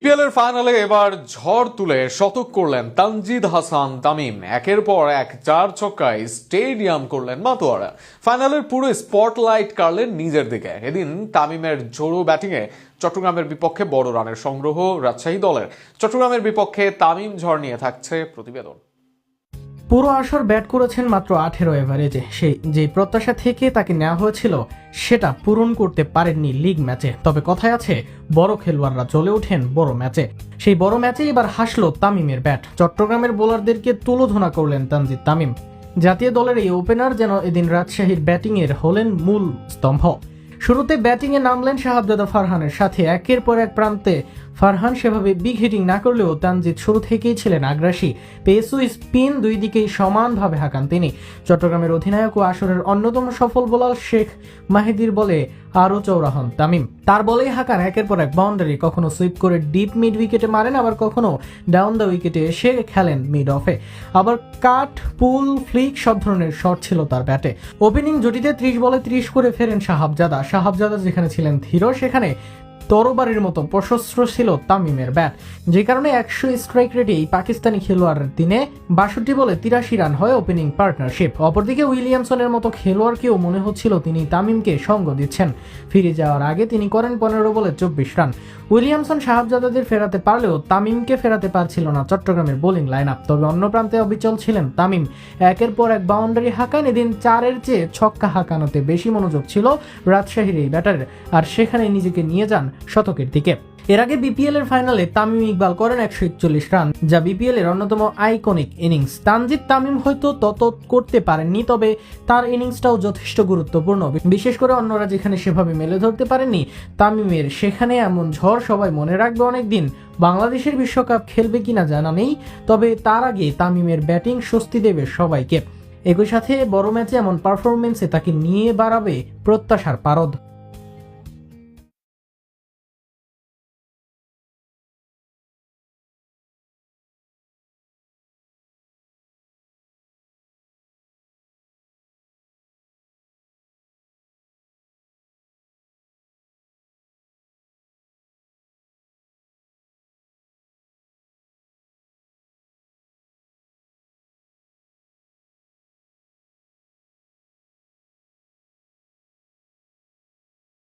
BPL এর ফাইনালে এবার ঝড় তুলে শতক করলেন তানজিদ হাসান তামিম। একের পর এক চার ছক্কায় স্টেডিয়াম করলেন মাতোয়ারা। ফাইনালের পুরো স্পটলাইট কাড়লেন নিজের দিকে। এদিন তামিমের ঝোড়ো ব্যাটিংয়ে চট্টগ্রামের বিপক্ষে বড় রানের সংগ্রহ রাজশাহী দলের। চট্টগ্রামের বিপক্ষে তামিম ঝড় নিয়ে থাকছে প্রতিবেদন। পুরো আসর ব্যাট করেছেন মাত্র 18 এভারেজে। সেই যে প্রত্যাশা থেকে তাকে নেওয়া হয়েছিল সেটা পূরণ করতে পারেননি লিগ ম্যাচে। তবে কথায় আছে, বড় খেলোয়াড়রা জ্বলে ওঠেন বড় ম্যাচে। সেই বড় ম্যাচে এবার হাসলো তামিমের ব্যাট। চট্টগ্রামের বোলারদেরকে তুলোধনা করলেন তানজিদ তামিম। জাতীয় দলের এই ওপেনার যেন এদিন রাজশাহীর ব্যাটিংয়ের হলেন মূল স্তম্ভ। শুরুতে ব্যাটিংয়ে নামলেন শাহাবজাদা ফারহানের সাথে। একের পর এক প্রান্তে ফারহান সেভাবে বিগ হিটিং না করলেও তানজিদ শুরু থেকেই ছিলেন আগ্রাসী। পেস ও স্পিন দুই দিকেই সমানভাবে হাঁকান তিনি। চট্টগ্রামের অধিনায়ক ও আসরের অন্যতম সফল বোলার শেখ মাহিদির বলে আরও চওড়া হন তামিম। তার বলেই হাঁকান একের পর এক বাউন্ডারি। কখনো সুইপ করে ডিপ মিড উইকেটে মারেন, আবার কখনো ডাউন দ্য উইকেটে এসে খেলেন মিড অফে। আবার কাট, পুল, ফ্লিক সব ধরনের শট ছিল তার ব্যাটে। ওপেনিং জুটিতে 30 বলে 30 করে ফেরেন শাহাবজাদা যেখানে ছিলেন ধীর, সেখানে তরবারির মতো প্রশস্ত্র ছিল তামিমের ব্যাট। যে কারণে 100 স্ট্রাইক রেটে এই পাকিস্তানি খেলোয়াড়ের দিনে 62 বলে 83 রান হয় ওপেনিং পার্টনারশিপ। অপরদিকে উইলিয়ামসনের মতো খেলোয়াড়কেও মনে হচ্ছিল তিনি তামিমকে সঙ্গ দিচ্ছেন। ফিরে যাওয়ার আগে তিনি করেন 15 বলে 24 রান। উইলিয়ামসন শাহাবজাদাদের ফেরাতে পারলেও তামিমকে ফেরাতে পারছিল না চট্টগ্রামের বোলিং লাইন আপ। তবে অন্য প্রান্তে অবিচল ছিলেন তামিম। একের পর এক বাউন্ডারি হাঁকান। এদিন 4-এর চেয়ে ছক্কা হাঁকানোতে বেশি মনোযোগ ছিল রাজশাহীর এই ব্যাটারের, আর সেখানে নিজেকে নিয়ে যান শতকের দিকে। এর আগে বিপিএল এর ফাইনালে তামিম ইকবাল করেন 141 রান, যা বিপিএল এর অন্যতম আইকনিক ইনিংস। তানজিদ তামিম হয়তো তত করতে পারেননি, তবে তার ইনিংসটাও যথেষ্ট গুরুত্বপূর্ণ। বিশেষ করে অন্যরা যেখানে সেভাবে মেলে ধরতে পারেননি, তামিমের সেখানে এমন ঝড় সবাই মনে রাখবে অনেকদিন। বাংলাদেশের বিশ্বকাপ খেলবে কিনা জানা নেই, তবে তার আগে তামিমের ব্যাটিং স্বস্তি দেবে সবাইকে। একই সাথে বড় ম্যাচে এমন পারফরমেন্সে তাকে নিয়ে বাড়াবে প্রত্যাশার পারদ।